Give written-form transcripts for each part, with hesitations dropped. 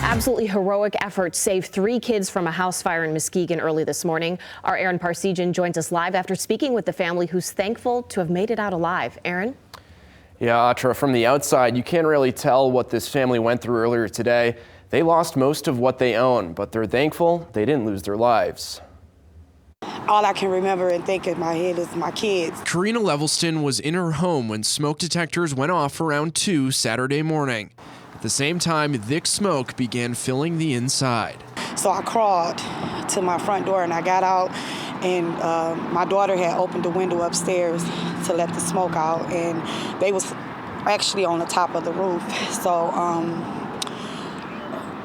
Absolutely heroic effort saved 3 kids from a house fire in Muskegon early this morning. Our Aaron Parsegian joins us live after speaking with the family, who's thankful to have made it out alive. Aaron? Yeah, Atra, from the outside, you can't really tell what this family went through earlier today. They lost most of what they own, but they're thankful they didn't lose their lives. All I can remember and think in my head is my kids. Karina Levelston was in her home when smoke detectors went off around 2 Saturday morning. At the same time, thick smoke began filling the inside. So I crawled to my front door and I got out, and my daughter had opened the window upstairs to let the smoke out, and they was actually on the top of the roof. So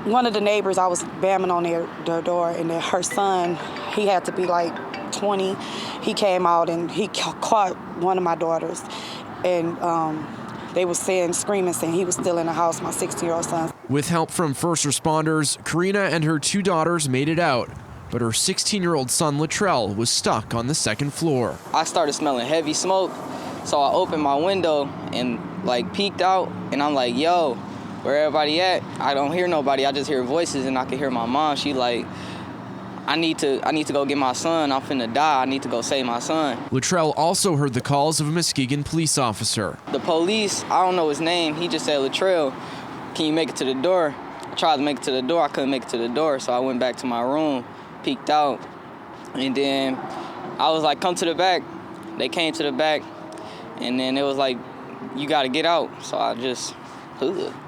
one of the neighbors, I was banging on their door, and her son, he had to be like 20. He came out and he caught one of my daughters, and they were screaming, saying he was still in the house, my 16-year-old son. With help from first responders, Karina and her 2 daughters made it out, but her 16-year-old son, Latrell, was stuck on the 2nd floor. I started smelling heavy smoke, so I opened my window and peeked out, and I'm like, yo, where everybody at? I don't hear nobody, I just hear voices, and I could hear my mom. She like, I need to go get my son. I'm finna die. I need to go save my son. Latrell also heard the calls of a Muskegon police officer. The police, I don't know his name. He just said, Latrell, can you make it to the door? I tried to make it to the door. I couldn't make it to the door, so I went back to my room, peeked out, and then I was like, come to the back. They came to the back, and then it was like, you gotta get out. So I just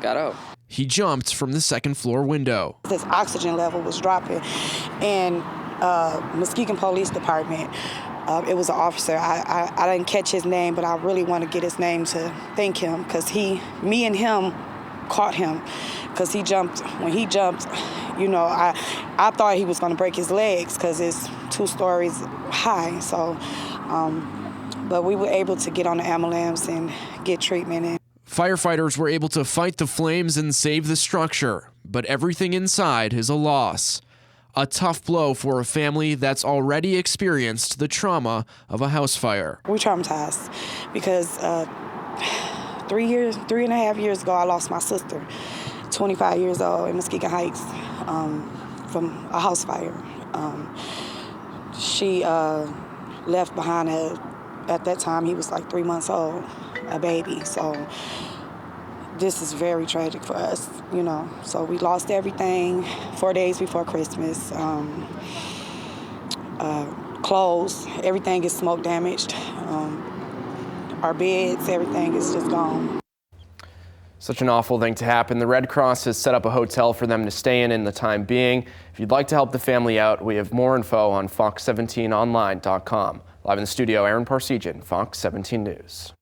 got out. He jumped from the 2nd floor window. His oxygen level was dropping, and Muskegon Police Department, it was an officer. I didn't catch his name, but I really want to get his name to thank him, because me and him caught him, because he jumped. When he jumped, you know, I thought he was going to break his legs because it's 2 stories high. So, but we were able to get on the ambulance and get treatment. Firefighters were able to fight the flames and save the structure, but everything inside is a loss. A tough blow for a family that's already experienced the trauma of a house fire. We're traumatized because 3.5 years ago, I lost my sister, 25 years old, in Muskegon Heights, from a house fire. She left behind at that time, he was like 3 months old, a baby. So this is very tragic for us, you know. So we lost everything 4 days before Christmas. Clothes, everything is smoke damaged. Our beds, everything is just gone. Such an awful thing to happen. The Red Cross has set up a hotel for them to stay in the time being. If you'd like to help the family out, we have more info on fox17online.com. Live in the studio, Aaron Parsegian, Fox 17 News.